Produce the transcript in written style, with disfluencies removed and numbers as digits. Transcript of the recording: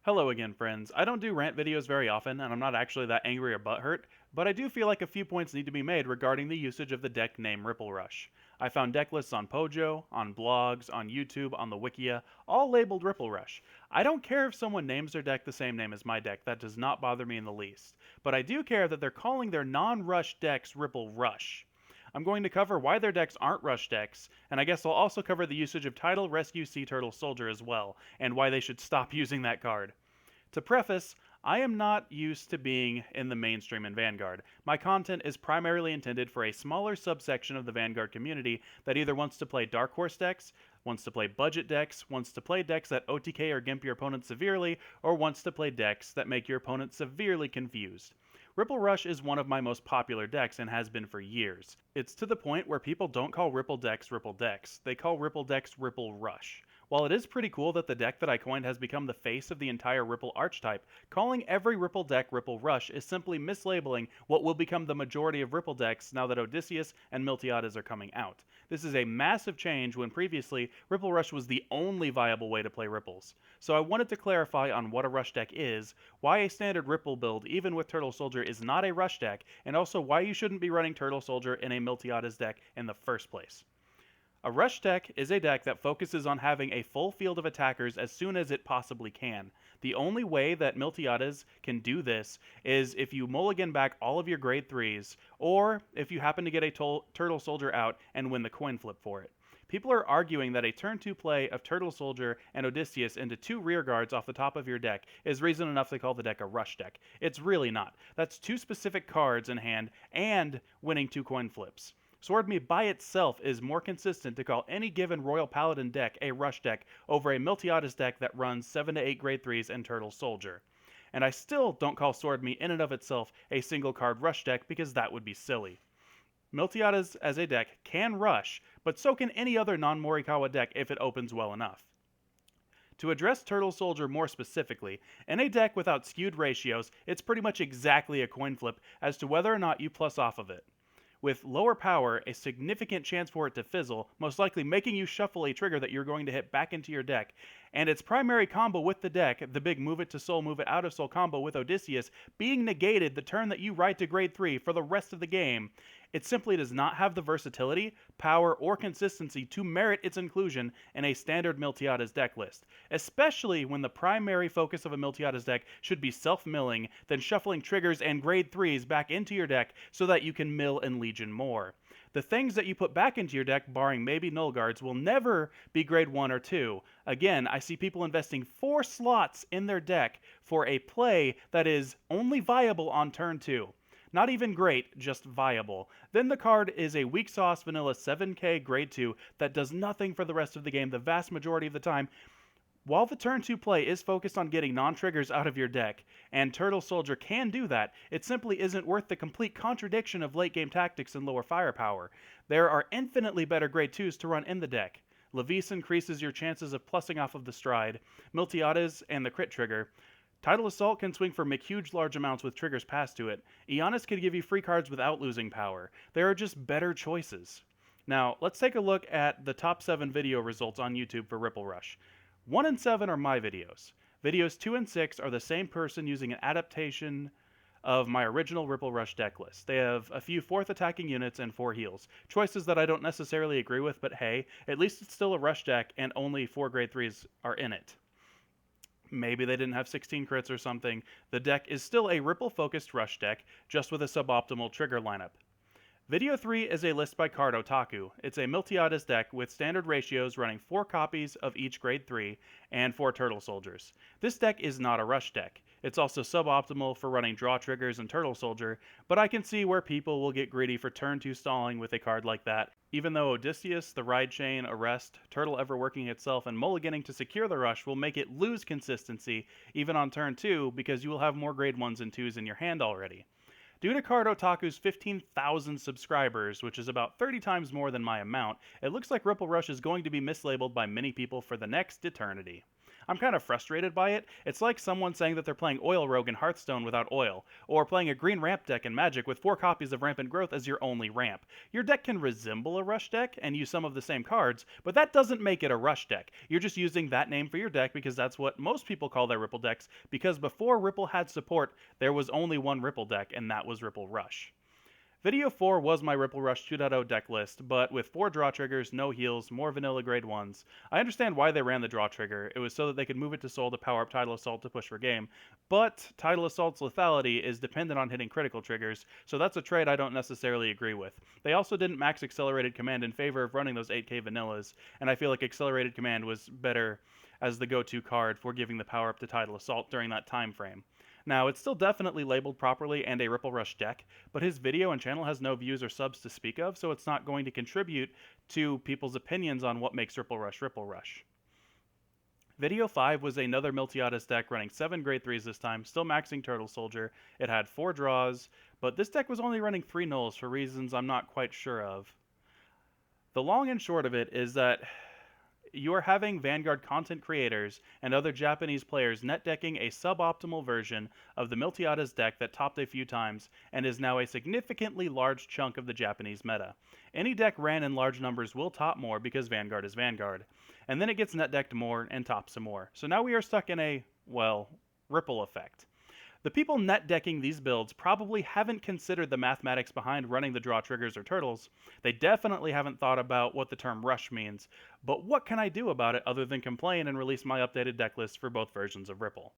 Hello again, friends. I don't do rant videos very often, and I'm not actually that angry or butthurt, but I do feel like a few points need to be made regarding the usage of the deck name Ripple Rush. I found deck lists on Pojo, on blogs, on YouTube, on the Wikia, all labeled Ripple Rush. I don't care if someone names their deck the same name as my deck, that does not bother me in the least. But I do care that they're calling their non-rush decks Ripple Rush. I'm going to cover why their decks aren't rush decks, and I guess I'll also cover the usage of Tidal Rescue Sea Turtle Soldier as well, and why they should stop using that card. To preface, I am not used to being in the mainstream in Vanguard. My content is primarily intended for a smaller subsection of the Vanguard community that either wants to play Dark Horse decks, wants to play budget decks, wants to play decks that OTK or gimp your opponent severely, or wants to play decks that make your opponent severely confused. Ripple Rush is one of my most popular decks and has been for years. It's to the point where people don't call Ripple decks, they call Ripple decks Ripple Rush. While it is pretty cool that the deck that I coined has become the face of the entire Ripple archetype, calling every Ripple deck Ripple Rush is simply mislabeling what will become the majority of Ripple decks now that Odysseus and Miltiades are coming out. This is a massive change when previously Ripple Rush was the only viable way to play Ripples. So I wanted to clarify on what a Rush deck is, why a standard Ripple build even with Turtle Soldier is not a Rush deck, and also why you shouldn't be running Turtle Soldier in a Miltiades deck in the first place. A rush deck is a deck that focuses on having a full field of attackers as soon as it possibly can. The only way that Miltiades can do this is if you mulligan back all of your grade 3s, or if you happen to get a Turtle Soldier out and win the coin flip for it. People are arguing that a turn 2 play of Turtle Soldier and Odysseus into 2 rear guards off the top of your deck is reason enough to call the deck a rush deck. It's really not. That's 2 specific cards in hand and winning 2 coin flips. Sword Me by itself is more consistent to call any given Royal Paladin deck a rush deck over a Miltiades deck that runs 7 to 8 grade 3s and Turtle Soldier. And I still don't call Sword Me in and of itself a single card rush deck because that would be silly. Miltiades as a deck can rush, but so can any other non-Morikawa deck if it opens well enough. To address Turtle Soldier more specifically, in a deck without skewed ratios, it's pretty much exactly a coin flip as to whether or not you plus off of it. With lower power, a significant chance for it to fizzle, most likely making you shuffle a trigger that you're going to hit back into your deck, and its primary combo with the deck, the big move it to soul, move it out of soul combo with Odysseus, being negated the turn that you ride to grade 3 for the rest of the game, it simply does not have the versatility, power, or consistency to merit its inclusion in a standard Miltiades deck list, especially when the primary focus of a Miltiades deck should be self-milling, then shuffling triggers and grade 3s back into your deck so that you can mill and legion more. The things that you put back into your deck, barring maybe null guards, will never be grade 1 or 2. Again, I see people investing 4 slots in their deck for a play that is only viable on turn 2. Not even great, just viable. Then the card is a weak sauce vanilla 7k grade 2 that does nothing for the rest of the game the vast majority of the time. While the turn 2 play is focused on getting non-triggers out of your deck, and Turtle Soldier can do that, it simply isn't worth the complete contradiction of late game tactics and lower firepower. There are infinitely better grade 2s to run in the deck. Levis increases your chances of plussing off of the stride, Miltiades and the crit trigger. Tidal Assault can swing for huge large amounts with triggers passed to it. Ionis can give you free cards without losing power. There are just better choices. Now, let's take a look at the top 7 video results on YouTube for Ripple Rush. 1 and 7 are my videos. Videos 2 and 6 are the same person using an adaptation of my original Ripple Rush deck list. They have a few 4th attacking units and 4 heals. Choices that I don't necessarily agree with, but hey, at least it's still a rush deck and only 4 grade 3s are in it. Maybe they didn't have 16 crits or something. The deck is still a Ripple-focused rush deck, just with a suboptimal trigger lineup. Video 3 is a list by Card Otaku. It's a Miltiades deck with standard ratios running 4 copies of each grade 3 and 4 Turtle Soldiers. This deck is not a rush deck. It's also suboptimal for running draw triggers and Turtle Soldier, but I can see where people will get greedy for turn 2 stalling with a card like that. Even though Odysseus, the Ride Chain, Arrest, Turtle Ever Working itself, and mulliganing to secure the rush will make it lose consistency even on turn 2 because you will have more grade 1s and 2s in your hand already. Due to Card Otaku's 15,000 subscribers, which is about 30 times more than my amount, it looks like Ripple Rush is going to be mislabeled by many people for the next eternity. I'm kind of frustrated by it. It's like someone saying that they're playing Oil Rogue in Hearthstone without oil, or playing a green ramp deck in Magic with 4 copies of Rampant Growth as your only ramp. Your deck can resemble a rush deck and use some of the same cards, but that doesn't make it a rush deck. You're just using that name for your deck because that's what most people call their Ripple decks, because before Ripple had support, there was only one Ripple deck, and that was Ripple Rush. Video 4 was my Ripple Rush 2.0 deck list, but with 4 draw triggers, no heals, more vanilla grade 1s. I understand why they ran the draw trigger. It was so that they could move it to Soul to power up Tidal Assault to push for game, but Tidal Assault's lethality is dependent on hitting critical triggers, so that's a trade I don't necessarily agree with. They also didn't max Accelerated Command in favor of running those 8k vanillas, and I feel like Accelerated Command was better as the go-to card for giving the power up to Tidal Assault during that time frame. Now, it's still definitely labeled properly and a Ripple Rush deck, but his video and channel has no views or subs to speak of, so it's not going to contribute to people's opinions on what makes Ripple Rush Ripple Rush. Video 5 was another Miltiades deck running 7 grade 3s this time, still maxing Turtle Soldier. It had 4 draws, but this deck was only running 3 nulls for reasons I'm not quite sure of. The long and short of it is that you are having Vanguard content creators and other Japanese players net decking a suboptimal version of the Miltiades deck that topped a few times and is now a significantly large chunk of the Japanese meta. Any deck ran in large numbers will top more because Vanguard is Vanguard. And then it gets net decked more and tops some more. So now we are stuck in a, well, ripple effect. The people net decking these builds probably haven't considered the mathematics behind running the draw triggers or turtles. They definitely haven't thought about what the term rush means. But what can I do about it other than complain and release my updated deck list for both versions of Ripple?